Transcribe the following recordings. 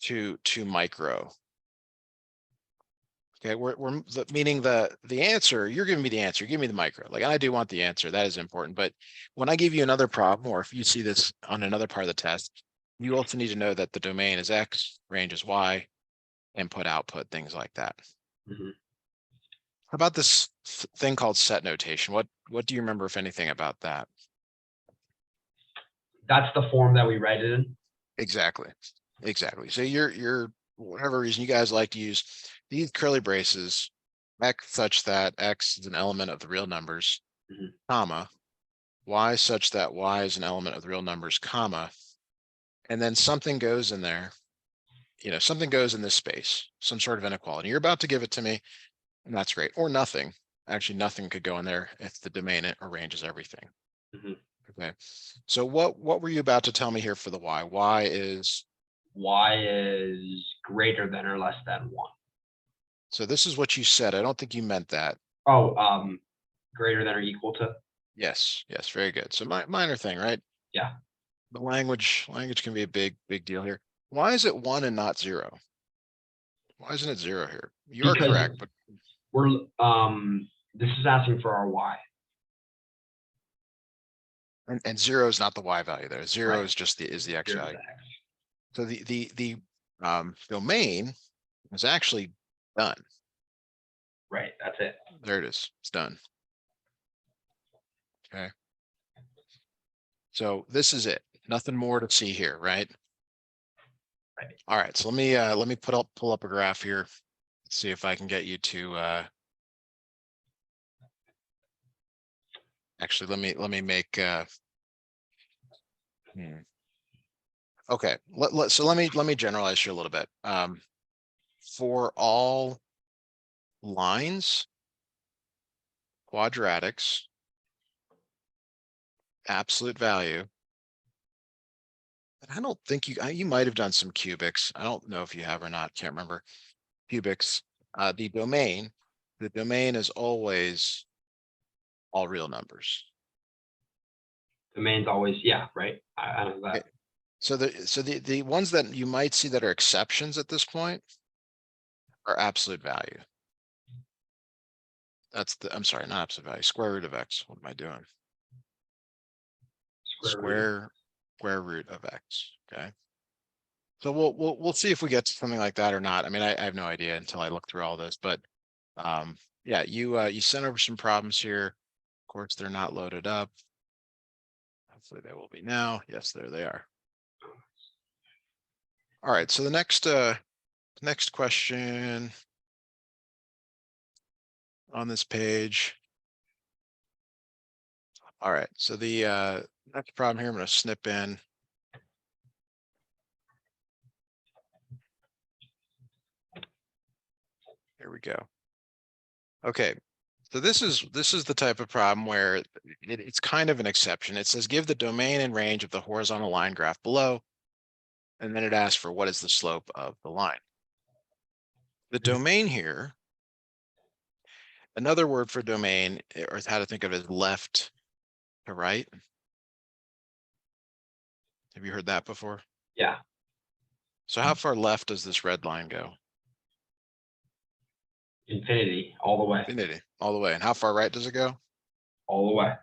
to micro. Okay, meaning the answer, you're giving me the answer, give me the micro. Like, I do want the answer, that is important. But when I give you another problem, or if you see this on another part of the test, you also need to know that the domain is X, range is Y, input, output, things like that. Mhm. How about this thing called set notation? What do you remember, if anything, about that? That's the form that we write it in. Exactly. So you're whatever reason you guys like to use these curly braces, X such that X is an element of the real numbers, Mhm. comma, Y such that Y is an element of the real numbers, comma, and then something goes in there, something goes in this space, some sort of inequality. You're about to give it to me, and that's great. Or nothing. Actually, nothing could go in there if the domain arranges everything. Mhm. Okay. So what were you about to tell me here for the Y? Y is greater than or less than 1. So this is what you said. I don't think you meant that. Oh, greater than or equal to. Yes, very good. So minor thing, right? Yeah. The language can be a big deal here. Why is it 1 and not 0? Why isn't it 0 here? You are Because correct, but we're this is asking for our Y. and 0 is not the Y value there. 0 Right. is just the X Here's value. the X. So the domain is actually done. Right. That's it. There it is. It's done. Okay. So this is it. Nothing more to see here, right? Right. All right. So let me pull up a graph here. See if I can get you to actually let me make okay. So let me generalize here a little bit. For all lines, quadratics, absolute value. I don't think you might have done some cubics. I don't know if you have or not. Can't remember. Cubics. The domain is always all real numbers. Domain's always, yeah, right. I know that. Okay. So the ones that you might see that are exceptions at this point are absolute value. I'm sorry, not absolute value, square root of X. What am I doing? Square root of X. Okay. So we'll see if we get to something like that or not. I mean, I have no idea until I look through all this, but yeah, you sent over some problems here. Of course, they're not loaded up. Hopefully they will be now. Yes, there they are. All right, so the next question on this page. All right, so the next problem here, I'm going to snip in. Here we go. Okay, so this is the type of problem where it's kind of an exception. It says give the domain and range of the horizontal line graph below, and then it asks for what is the slope of the line. The domain here, another word for domain, or how to think of it, is left to right. Have you heard that before? Yeah. So how far left does this red line go? Infinity, all the way. Infinity, all the way. And how far right does it go? All the way.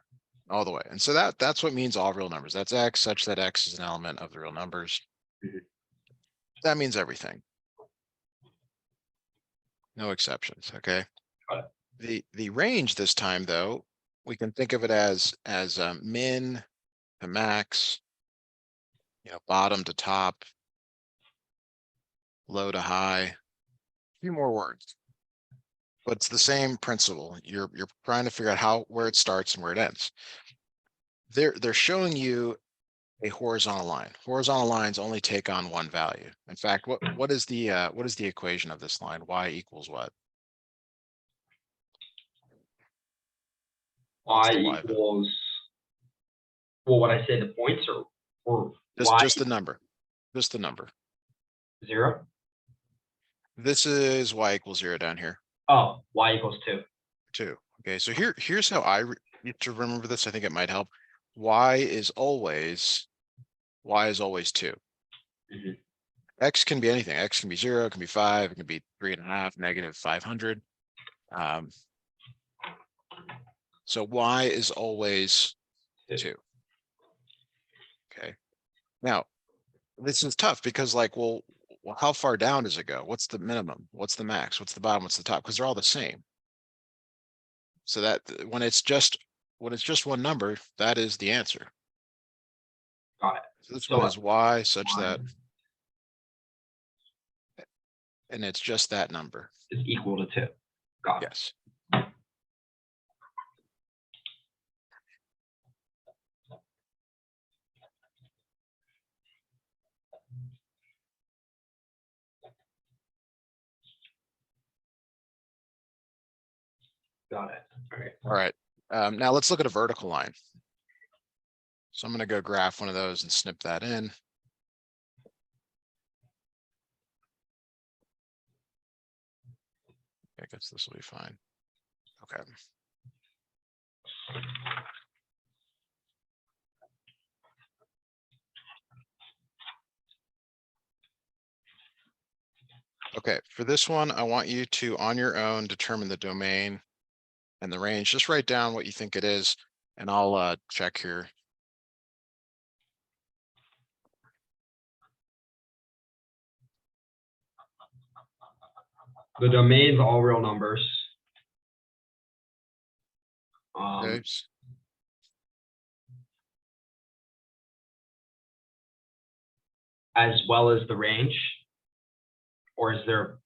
All the way. And so that's what means all real numbers. That's X such that X is an element of the real numbers. Mhm. That means everything. No exceptions. Okay. Got The range this time, though, we can think of it as min to max, bottom to top, low to high. A few more words, but it's the same principle. You're trying to figure out where it starts and where it ends. They're showing you a horizontal line. Horizontal lines only take on one value. In fact, what is the equation of this line? Y equals what? What's Y the Y value? equals, well, what I say, the points, or Y Just the number. Just the number. 0. This is Y equals 0 down here. Oh, Y equals 2. 2. Okay, so here's how you have to remember this. I think it might help. Y is always 2. Mhm. X can be anything. X can be 0, it can be 5, it can be 3.5, negative 500. So Y is always 2. Okay. Now, this is tough because like, well, how far down does it go? What's the minimum? What's the max? What's the bottom? What's the top? Because they're all the same. So that when it's just one number, that is the answer. Got it. So this So one is Y such Y that, and it's just that number. is equal to 2. Got it. Yes. Got it. All right. All right. Now let's look at a vertical line. So I'm going to go graph one of those and snip that in. I guess this will be fine. Okay. Okay, for this one, I want you to, on your own, determine the domain and the range. Just write down what you think it is, and I'll check here. The domain's all real numbers. Okay. As well as the range, or is there?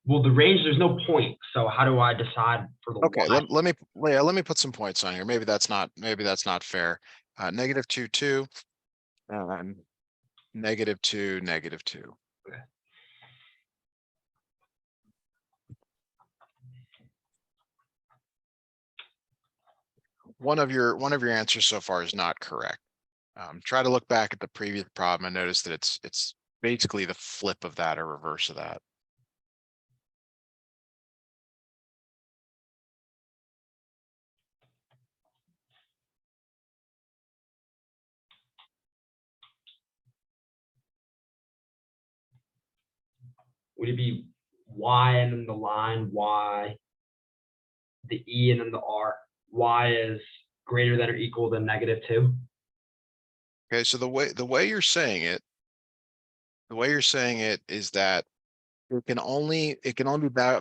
Well, the range, there's no point. So how do I decide for the Okay, Y? let me put some points on here. Maybe that's not fair. Negative 2, 2, and negative 2, negative 2. Okay. One of your answers so far is not correct. Try to look back at the previous problem and notice that it's basically the flip of that or reverse of that. Would it be Y and then the line Y, the E and then the R? Y is greater than or equal to negative 2. Okay, so the way you're saying it, is that it can only be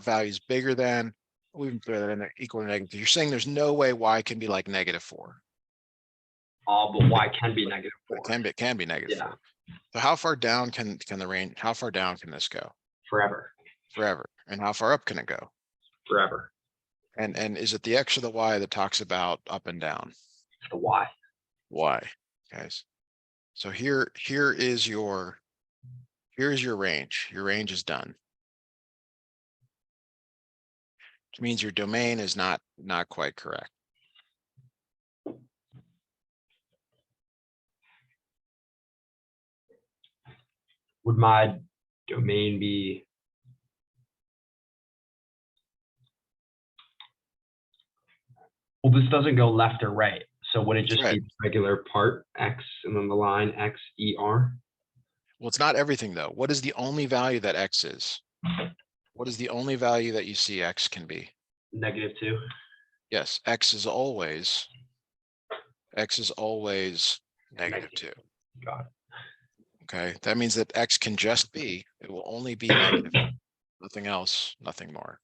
values bigger than, we can throw that in there, equal to negative. You're saying there's no way Y can be like -4. But Y can be negative 4. It can be negative Yeah. 4. So how far down can the range? How far down can this go? Forever. Forever. And how far up can it go? Forever. And is it the X or the Y that talks about up and down? It's the Y. Y, guys. So here's your range. Your range is done. Which means your domain is not quite correct. Would my domain be? Well, this doesn't go left or right. So would it just right. be regular part X and then the line X, E, R? Well, it's not everything though. What is the only value that X is? What is the only value that you see X can be? Negative 2. Yes, X is always negative 2. Got it. Okay, that means that X can just be, it will only be negative. Nothing else, nothing more.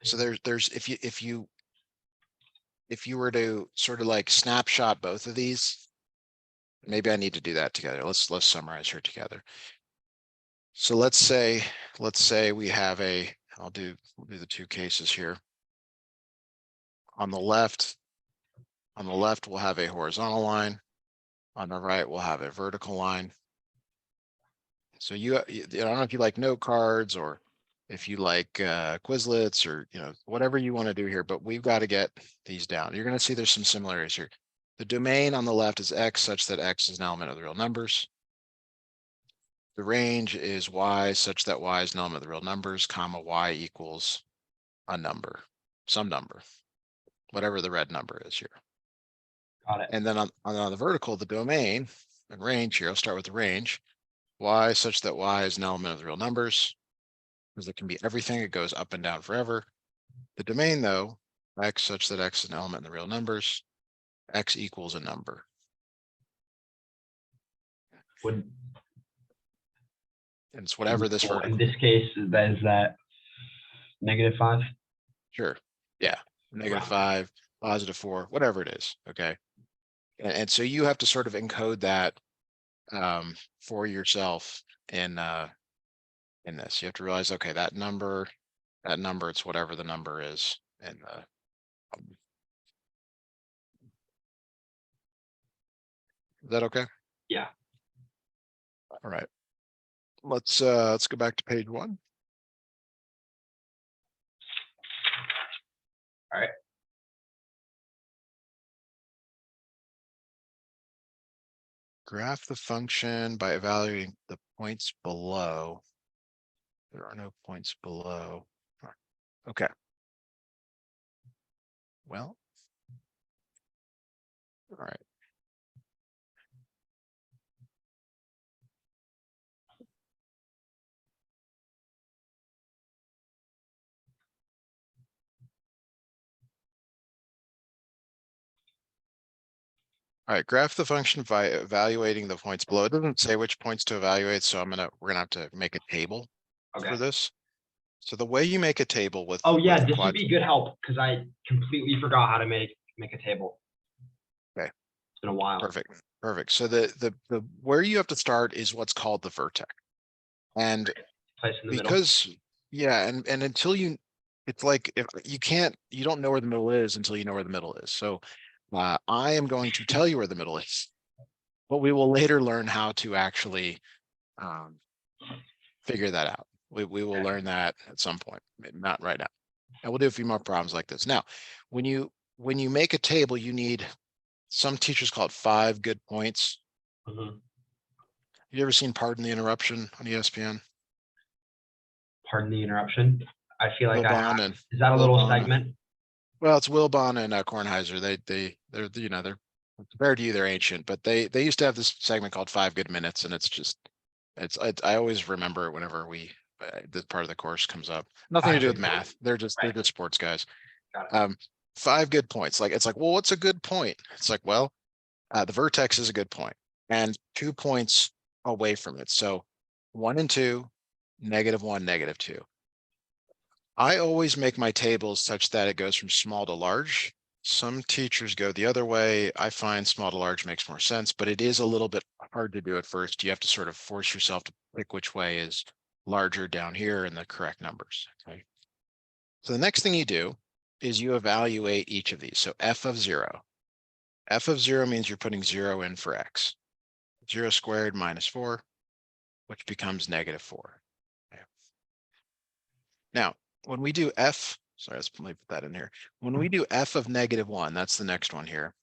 So there's if you were to sort of like snapshot both of these, maybe I need to do that together. Let's summarize here together. So let's say we have we'll do the two cases here. On the left, we'll have a horizontal line. On the right, we'll have a vertical line. So I don't know if you like note cards or if you like Quizlets or whatever you want to do here, but we've got to get these down. You're going to see there's some similarities here. The domain on the left is X such that X is an element of the real numbers. The range is Y such that Y is an element of the real numbers, comma Y equals a number, some number, whatever the red number is here. Got it. And then on the vertical, the domain and range here. I'll start with the range. Y such that Y is an element of the real numbers, because it can be everything. It goes up and down forever. The domain though, X such that X is an element in the real numbers, X equals a number. Would, And it's whatever this well, vertical. in this case, is that -5? Sure. Yeah. -5, +4, whatever it is. Okay. And so you have to sort of encode that for yourself in this. You have to realize, okay, that number, it's whatever the number is. And is that okay? Yeah. All right. Let's go back to page 1. All right. Graph the function by evaluating the points below. There are no points below. Okay. Well, all right. All right, graph the function by evaluating the points below. It doesn't say which points to evaluate, so we're gonna have to make a table for Okay. this. So the way you make a table with Oh yeah, with this would be good help because I completely forgot how to make a table. Okay. It's been a while. Perfect. So the where you have to start is what's called the vertex. And Place in the middle. because yeah, and until it's like if you don't know where the middle is until you know where the middle is. So I am going to tell you where the middle is, but we will later learn how to actually figure that out. We will learn that at some point, not right now. And we'll do a few more problems like this. Now, when you make a table, you need, some teachers call it 5 good points. Mhm. You ever seen Pardon the Interruption on ESPN? Pardon the interruption. I feel like I Wilbon have. and Is that a little Wilbon. segment? Well, it's Wilbon and Kornheiser. They're they're compared to you, they're ancient, but they used to have this segment called 5 Good Minutes, and I always remember it whenever this part of the course comes up. Nothing to do with math. They're just sports guys. Got it. 5 good points. Like it's like, well, what's a good point? It's like, well, the vertex is a good point, and 2 points away from it. So 1 and 2, -1, -2. I always make my tables such that it goes from small to large. Some teachers go the other way. I find small to large makes more sense, but it is a little bit hard to do at first. You have to sort of force yourself to pick which way is larger down here and the correct numbers. Okay. So the next thing you do is you evaluate each of these. So f of 0. F of 0 means you're putting 0 in for x. 0 squared minus 4, which becomes -4. Okay. Now, when we do f, sorry, let me put that in here. When we do f of -1, that's the next one here.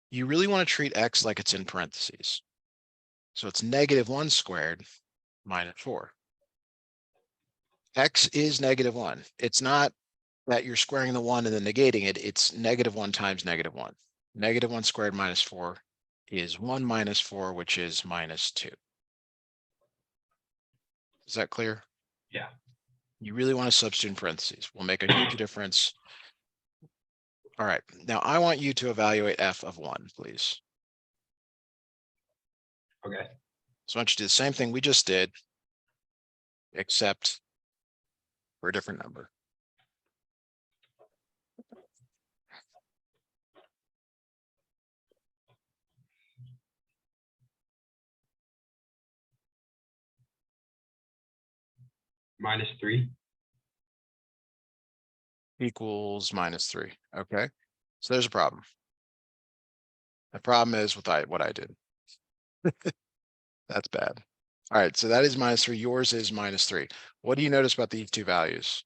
You really want to treat x like it's in parentheses. So it's -1 squared minus 4. X is -1. It's not that you're squaring the 1 and then negating it. It's -1 times -1. -1 squared minus 4 is 1 minus 4, which is -2. Is that clear? Yeah. You really want to substitute in parentheses. Will make a huge difference. All right, now I want you to evaluate f of 1, please. Okay. So I want you to do the same thing we just did, except for a different number. -3. Equals -3. Okay, so there's a problem. The problem is with what I did. That's bad. All right, so that is -3. Yours is -3. What do you notice about these two values?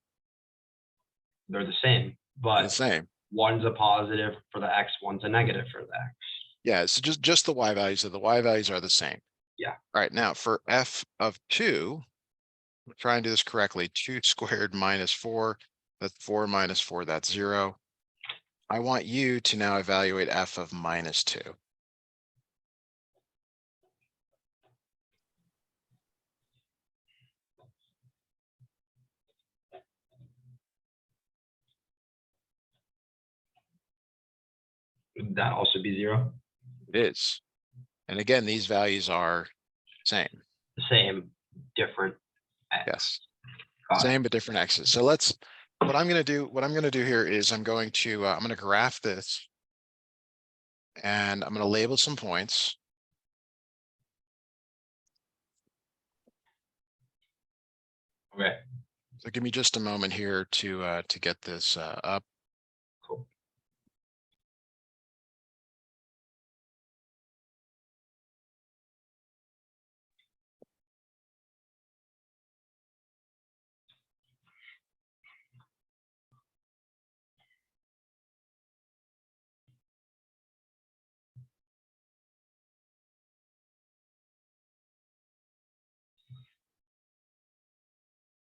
They're the same, They're the but same. one's a positive for the x, one's a negative for the x. Yeah, so just the y values. So the y values are the same. Yeah. All right, now for f of 2, we'll try and do this correctly. 2 squared minus 4, that's 4 minus 4, that's 0. I want you to now evaluate f of -2. Would that also be 0? It is. And again, these values are same. The same, different. X. Yes. Got it. Same but different x's. So what I'm gonna do here is I'm gonna graph this. And I'm gonna label some points. Okay, So give me just a moment here to get this up. cool.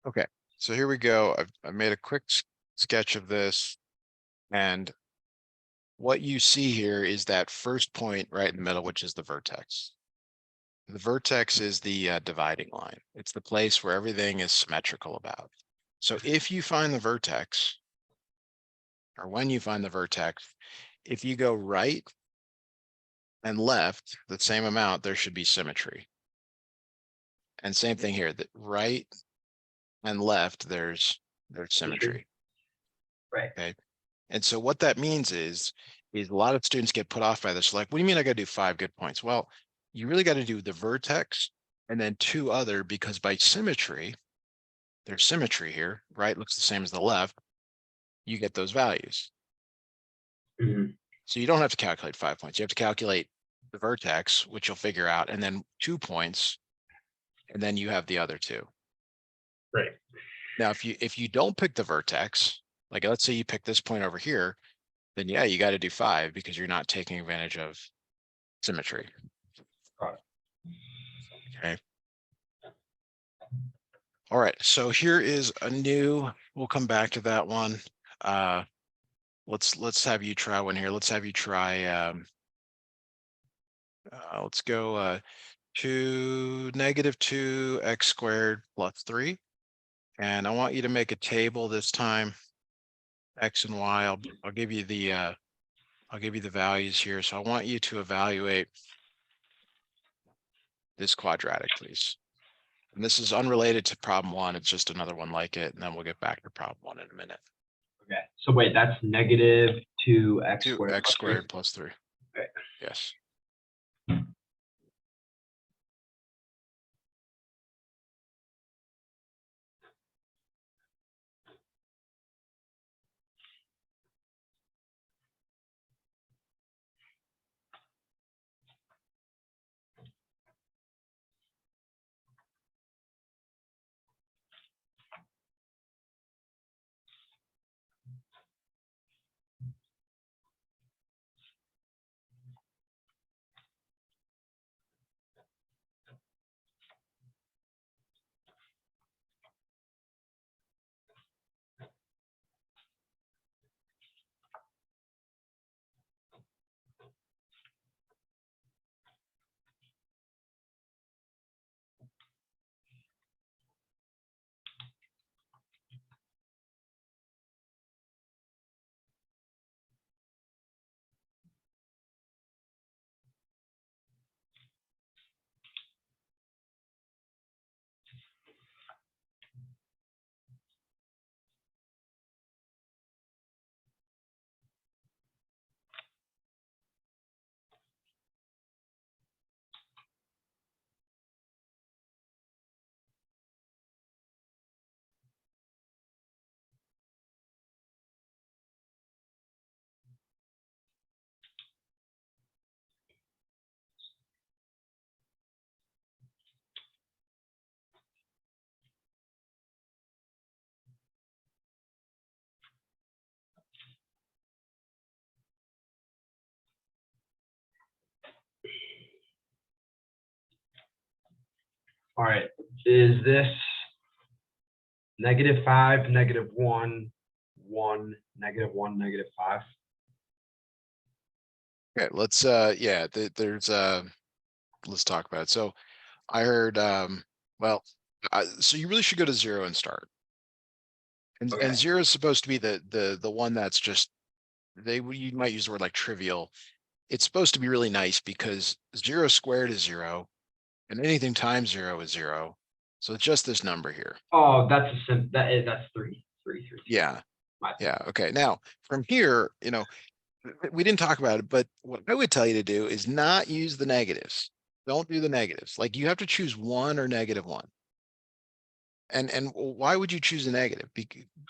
Okay, so here we go. I've made a quick sketch of this. And what you see here is that first point right in the middle, which is the vertex. The vertex is the dividing line. It's the place where everything is symmetrical about. So if you find the vertex, or when you find the vertex, if you go right and left the same amount, there should be symmetry. And same thing here, that right and left, there's symmetry. Right. Okay. And so what that means is a lot of students get put off by this. Like, what do you mean I got to do 5 good points? Well, you really got to do the vertex and then 2 other, because by symmetry, there's symmetry here, right? Looks the same as the left. You get those values. Mhm. So you don't have to calculate 5 points. You have to calculate the vertex, which you'll figure out, and then 2 points, and then you have the other 2. Right. Now, if you don't pick the vertex, like let's say you pick this point over here, then yeah, you got to do 5 because you're not taking advantage of symmetry. Got it. Okay. All right, so here is a new, we'll come back to that one. Let's have you try one here. Let's have you try, let's go to -2 x² + 3. And I want you to make a table this time, X and Y. I'll give you the values here. So I want you to evaluate this quadratic, please. And this is unrelated to problem 1. It's just another one like it. And then we'll get back to problem 1 in a minute. Okay, so wait, that's -2x² 2x² + 3. Okay. Yes. All right, is this -5, -1, 1, -1, -5? Okay, let's yeah, there's let's talk about it. So I heard well, so you really should go to 0 and start. And Okay. 0 is supposed to be the one that's just you might use the word like trivial. It's supposed to be really nice because 0 squared is 0 and anything times 0 is 0. So it's just this number here. Oh, that's that's three. Yeah. My Yeah. Okay. Now from here, we didn't talk about it, but what I would tell you to do is not use the negatives. Don't do the negatives. Like you have to choose 1 or -1. And why would you choose a negative?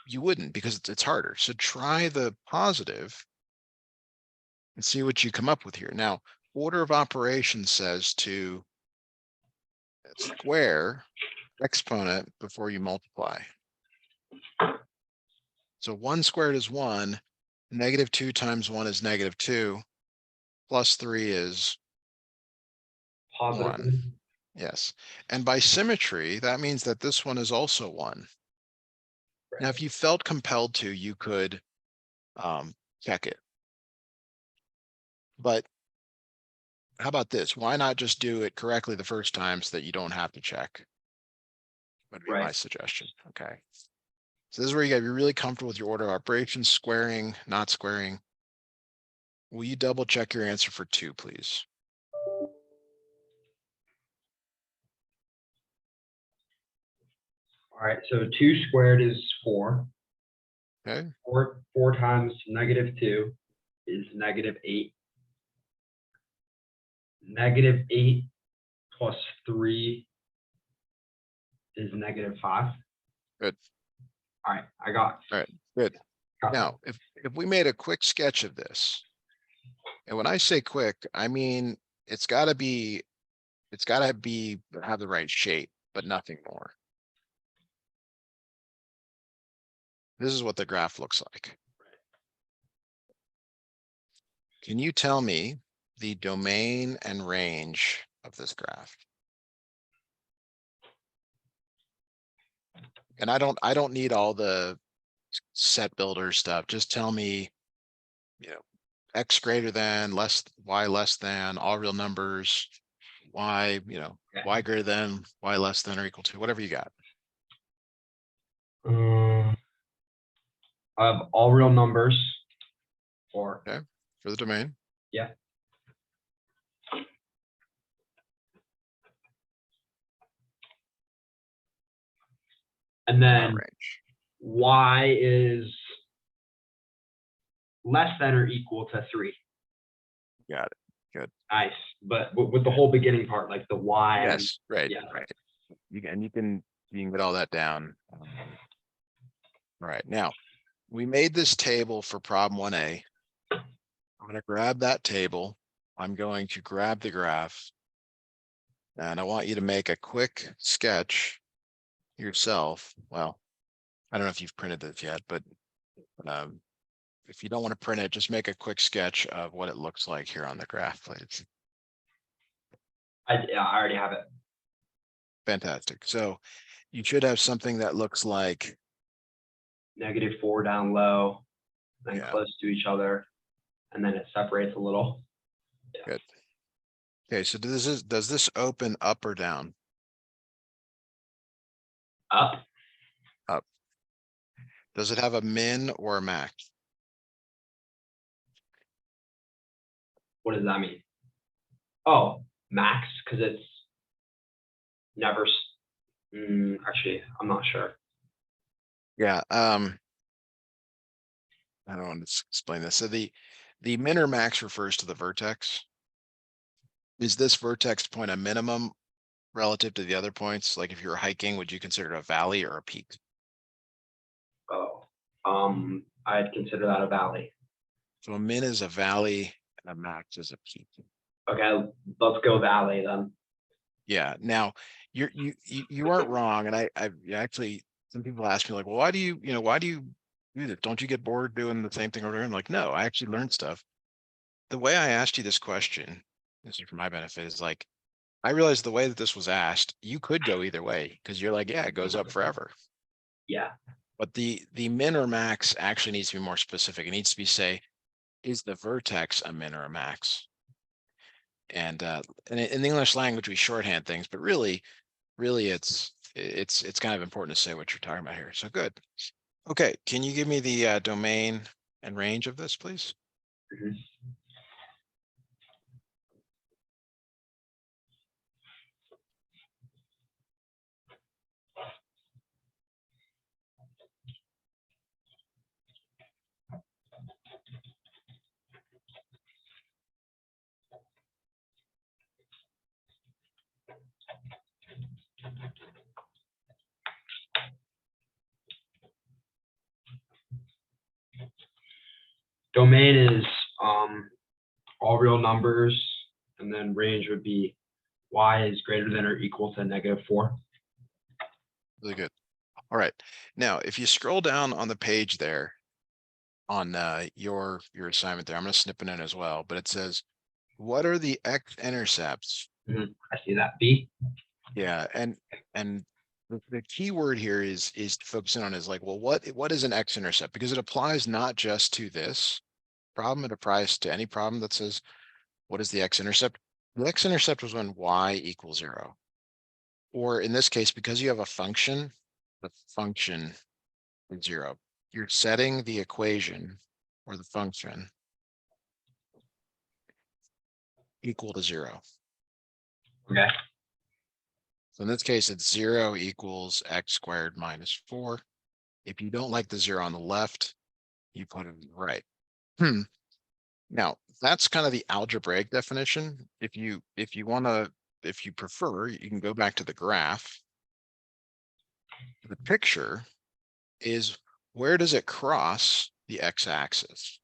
You wouldn't, because it's harder. So try the positive and see what you come up with here. Now, order of operations says to square exponent before you multiply. So 1 squared is 1, -2 times 1 is -2, plus 3 is positive. 1. Yes. And by symmetry, that means that this one is also 1. Now, if you felt compelled to, you could check it. But how about this? Why not just do it correctly the first time so that you don't have to check? Would be my Right. suggestion. Okay. So this is where you gotta be really comfortable with your order of operations, squaring, not squaring. Will you double check your answer for 2, please? All right. So 2 squared is 4. Okay. 4 times -2 is -8. -8 plus 3 is -5. Good. All right. I got. All right. Good. got Now, if we made a quick sketch of this, and when I say quick, I mean it's gotta be have the right shape, but nothing more. This is what the graph looks like. Can you tell me the domain and range of this graph? And I don't need all the set builder stuff. Just tell me, X greater than, Y less than, all real numbers, Y, Y greater than, Y less than or equal to, whatever you got. I have all real numbers. Or Okay, for the domain. yeah. And then Range. Y is less than or equal to 3. Got it. Good. Nice. But with the whole beginning part, like the Y. Yes, right, Yeah. right. You can get all that down. All right, now we made this table for problem 1A. I'm going to grab that table. I'm going to grab the graph. And I want you to make a quick sketch yourself. Well, I don't know if you've printed this yet, but if you don't want to print it, just make a quick sketch of what it looks like here on the graph, please. I already have it. Fantastic. So you should have something that looks like -4 down low, then Yeah. close to each other, and then it separates a little. Good. Okay, so does this open up or down? Up. Up. Does it have a min or a max? What does that mean? Oh, max, because it's never. Actually, I'm not sure. Yeah. I don't want to explain this. So the min or max refers to the vertex. Is this vertex point a minimum relative to the other points? Like if you were hiking, would you consider it a valley or a peak? Oh, I'd consider that a valley. So a min is a valley and a max is a peak. Okay, let's go valley then. Yeah. Now you aren't wrong. And I actually, some people ask me like, well, why do you do that? Don't you get bored doing the same thing over and over? I'm like, no, I actually learned stuff. The way I asked you this question, this is for my benefit, is like, I realized the way that this was asked, you could go either way because you're like, yeah, it goes up forever. Yeah. But the min or max actually needs to be more specific. It needs to be say, is the vertex a min or a max? And in the English language, we shorthand things, but really it's kind of important to say what you're talking about here. So good. Okay, can you give me the domain and range of this, please? Mhm. Domain is all real numbers, and then range would be y is greater than or equal to -4. Really good. All right. Now, if you scroll down on the page there on your assignment there, I'm going to snip it in as well, but it says, what are the x-intercepts? I see that. B. Yeah, and the key word here is focusing on is like, well, what is an x-intercept? Because it applies not just to this problem, it applies to any problem that says, what is the x-intercept? The x-intercept was when y equals 0. Or in this case, because you have a function, the function is 0. You're setting the equation or the function equal to 0. Okay. So in this case, it's 0 equals x squared minus 4. If you don't like the 0 on the left, you put it on the right. Now, that's kind of the algebraic definition. If you prefer, you can go back to the graph. The picture is, where does it cross the x-axis?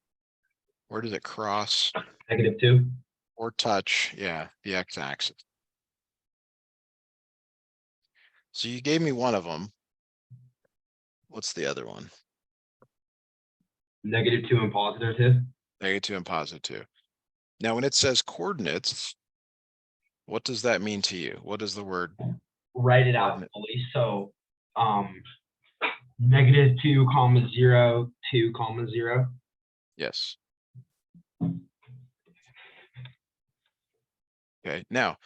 Where does it cross -2. or touch, yeah, the x-axis? So you gave me one of them. What's the other one? -2 and +2. -2 and +2. Now, when it says coordinates, what does that mean to you? What is the word? Write it out Coordinate. fully. So, -2, 0, 2, 0. Yes. Okay, now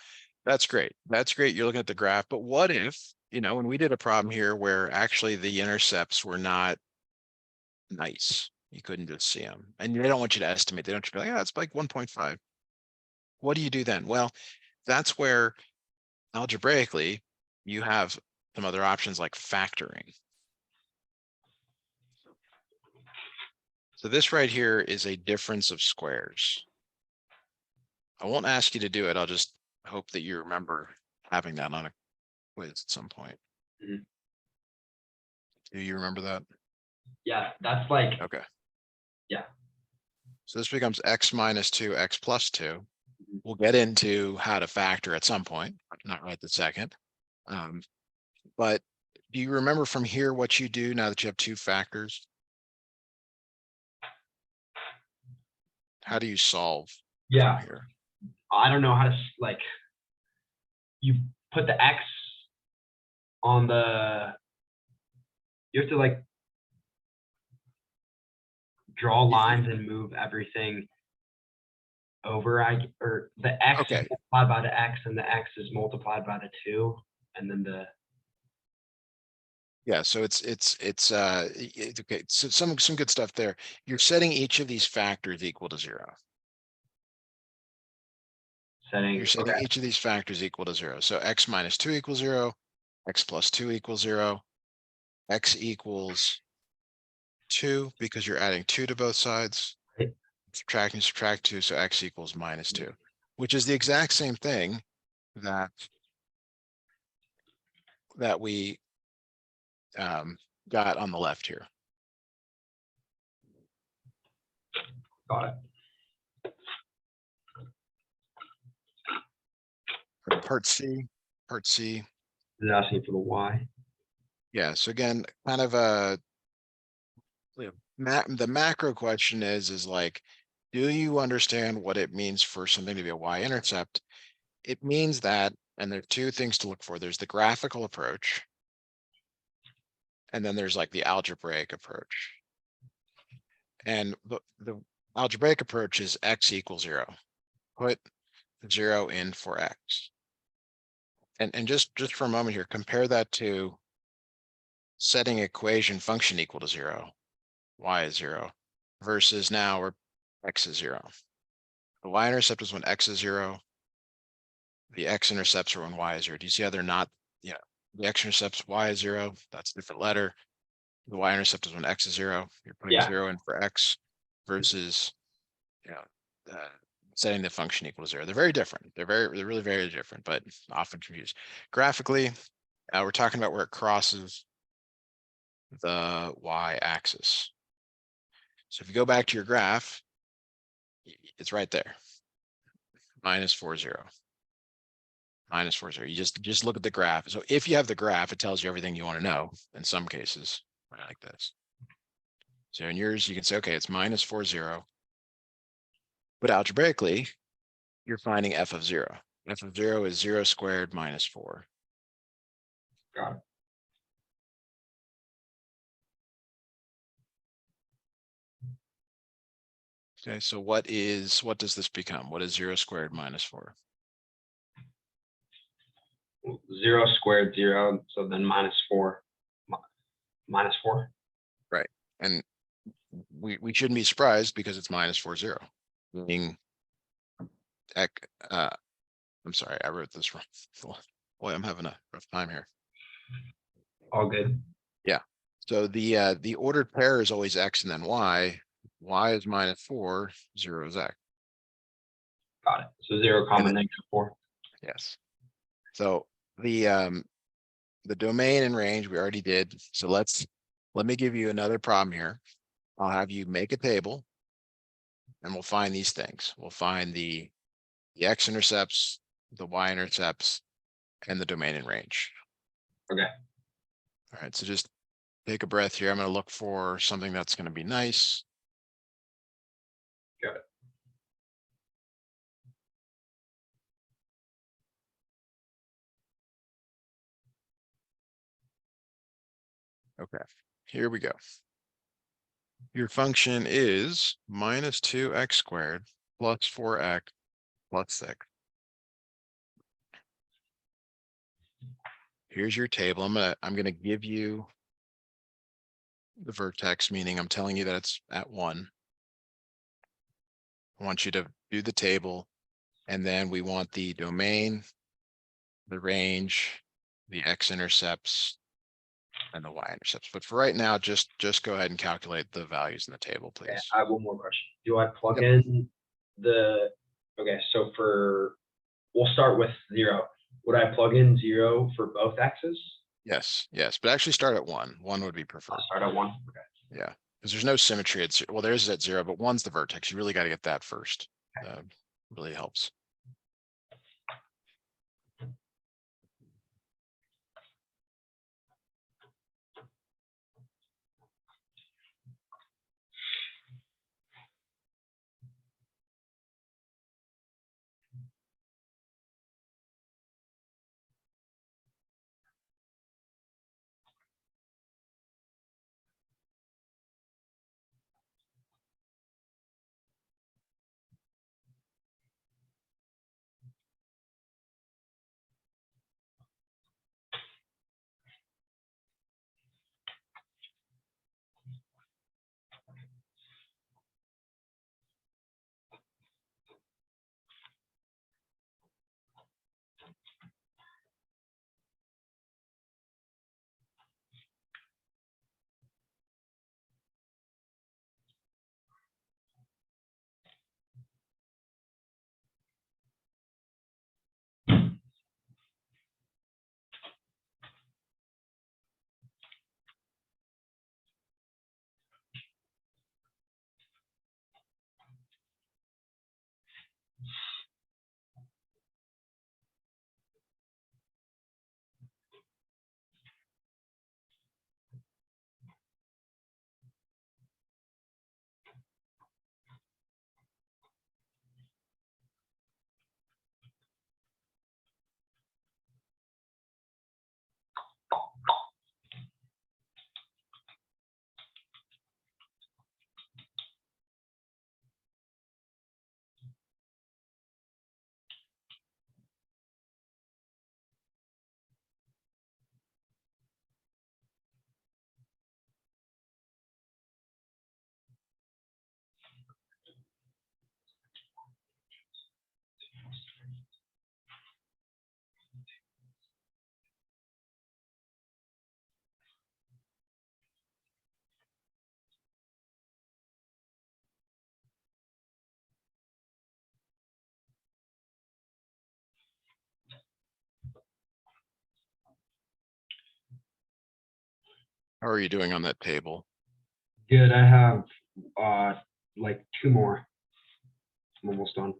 that's great. That's great. You're looking at the graph, but what if, when we did a problem here where actually the intercepts were not nice, you couldn't just see them, and they don't want you to estimate. They don't want you to be like, it's like 1.5. What do you do then? Well, that's where algebraically you have some other options like factoring. So this right here is a difference of squares. I won't ask you to do it. I'll just hope that you remember having that on a quiz at some point. Mhm. Do you remember that? Yeah, that's like, Okay. yeah. So this becomes x minus 2, x plus 2. Mhm. We'll get into how to factor at some point, not right this second. But do you remember from here what you do now that you have two factors? How do you solve from Yeah. here? I don't know how to like, you put the X on you have to like draw lines and move everything over. Or the X is Okay. multiplied by the X and the X is multiplied by the 2. And then Yeah, so it's okay. So some good stuff there. You're setting each of these factors equal to 0. setting. You're setting each of these factors equal to 0. So x minus 2 equals 0, x plus 2 equals 0, x equals 2 because you're adding 2 to both sides. Right. Subtract 2, so x equals minus 2, which is the exact same thing that we got on the left here. Got it. Part C. Is it asking for the Y? Yeah, so again, kind of the macro question is like, do you understand what it means for something to be a y-intercept? It means that, and there are two things to look for. There's the graphical approach, and then there's like the algebraic approach. And the algebraic approach is x equals 0. Put 0 in for x. And just for a moment here, compare that to setting equation function equal to 0. Y is 0. versus now where x is 0. The y-intercept is when x is 0. The x-intercepts are when y is 0. Do you see how they're not, the x-intercepts y is 0, that's a different letter. The y-intercept is when x is 0, you're putting Yeah. 0 in for x versus, setting the function equal to 0. They're very different. They're really very different, but often confused. Graphically, we're talking about where it crosses the y-axis. So if you go back to your graph, it's right there. Minus 4, 0. Minus 4, 0. You just look at the graph. So if you have the graph, it tells you everything you want to know in some cases, like this. So in yours, you can say, okay, it's minus 4, 0. But algebraically, you're finding f of 0. F of 0 is 0 squared minus 4. Got it. Okay, so what does this become? What is 0 squared minus 4? 0 squared 0, so then minus 4. Minus 4. Right. And we shouldn't be surprised because it's minus 4, 0. Meaning, I'm sorry, I wrote this wrong. Boy, I'm having a rough time here. All good. So the ordered pair is always x and then y. Y is minus 4, 0 is x. Got it. So 0 comma negative 4. Yes. So the domain and range we already did. So let me give you another problem here. I'll have you make a table and we'll find these things. We'll find the x-intercepts, the y-intercepts, and the domain and range. Okay. All right, so just take a breath here. I'm going to look for something that's going to be nice. Got it. Okay, here we go. Your function is minus 2x squared plus 4x plus 6. Here's your table. I'm gonna give you the vertex, meaning I'm telling you that it's at 1. I want you to do the table, and then we want the domain, the range, the x-intercepts, and the y-intercepts. But for right now, just go ahead and calculate the values in the table, Okay, please. I have one more question. Do I plug Yep. in okay, so we'll start with 0. Would I plug in 0 for both x's? Yes, but actually start at 1. 1 would be I'll preferred. start at 1. Okay. Yeah, because there's no symmetry at 0. Well, there's at 0, but 1's the vertex. You really got to get that first. Really helps. How are you doing on that table? Good, I have, like 2 more. I'm almost done.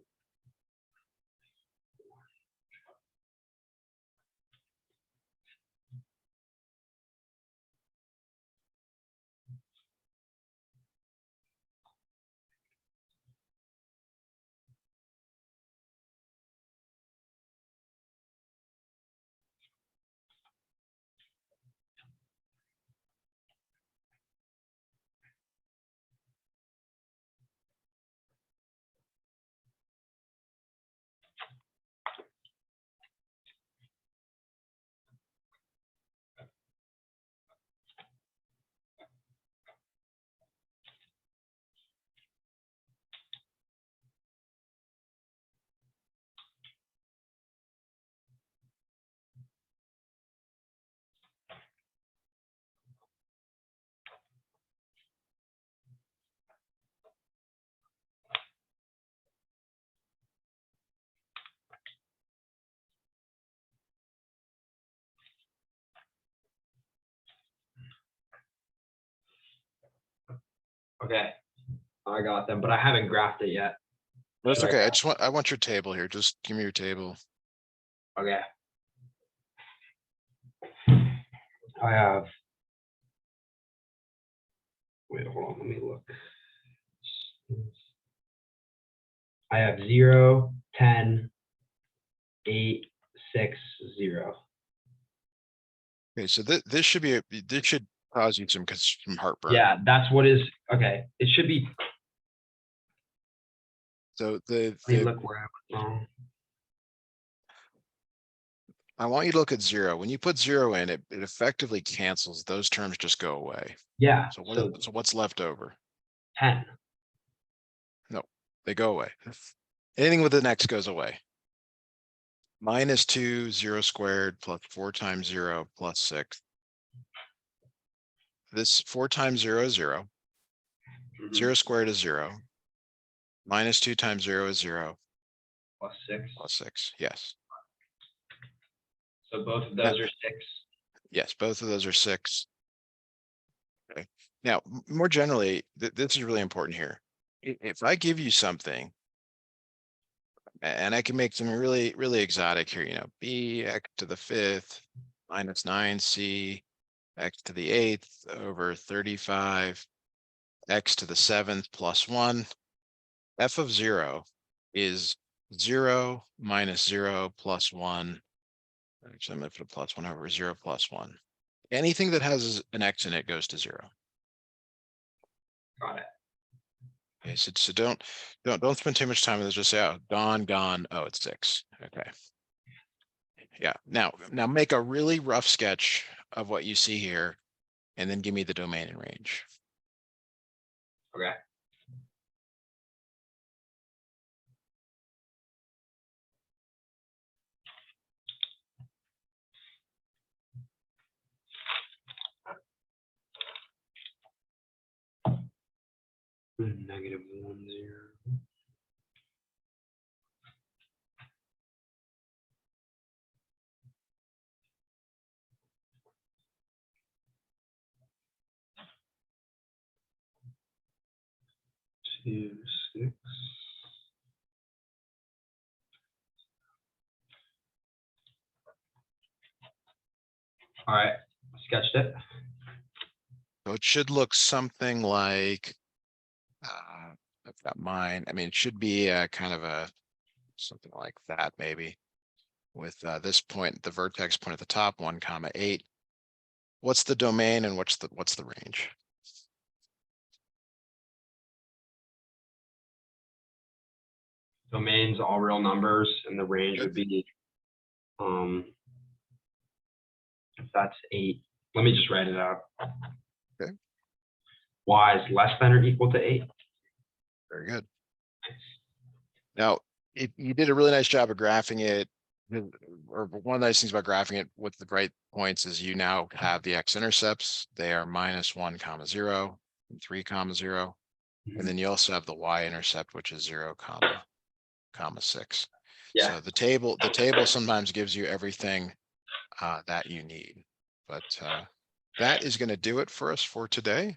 Okay, I got them, but I haven't graphed it yet. That's Should I okay. graph? I want your table here. Just give me your table. Okay. I have. Wait, hold on, let me look. I have 0, 10, 8, 6, 0. Okay, so this should be this should cause you some heartburn. Yeah, that's what is, okay, it should be, So let me look where I went wrong. I want you to look at 0. When you put 0 in, it effectively cancels. Those terms just go away. Yeah, So so what's left over? 10. No, they go away. Anything with an X goes away. -2, 0 squared, plus 4 times 0, plus 6. This 4 times 0 is 0. Mhm. 0 squared is 0. -2 times 0 is 0. Plus 6. Plus 6. Yes. So both of Now- those are 6. Yes, both of those are 6. Okay. Now, more generally, this is really important here. If I give you something, and I can make some really, really exotic here, b x to the 5th minus 9c x to the 8th over 35 x to the 7th plus 1. F of 0 is 0 minus 0 plus 1. Actually, I'm going to put a plus 1 over 0 plus 1. Anything that has an x in it goes to 0. Got it. Okay, so don't spend too much time with this. Just say, oh, gone. Oh, it's 6. Okay. Yeah. Now make a really rough sketch of what you see here, and then give me the domain and range. Okay. -1, 0. Two, 6. All right, sketched it. So it should look something like, I've got mine. I mean, it should be kind of something like that, maybe, with this point, the vertex point at the top, 1, 8. What's the domain and what's the range? Domains all real numbers, and the range Good. would be, if that's 8. Let me just write it out. Okay. Y is less than or equal to 8. Very good. Now, You did a really nice job of graphing it. Or one of the nice things about graphing it with the bright points is you now have the x-intercepts. They are -1, 0, and 3, 0. And then you also have the y-intercept, which is 0, 6. Yeah. So the table sometimes gives you everything that you need. But that is going to do it for us for today.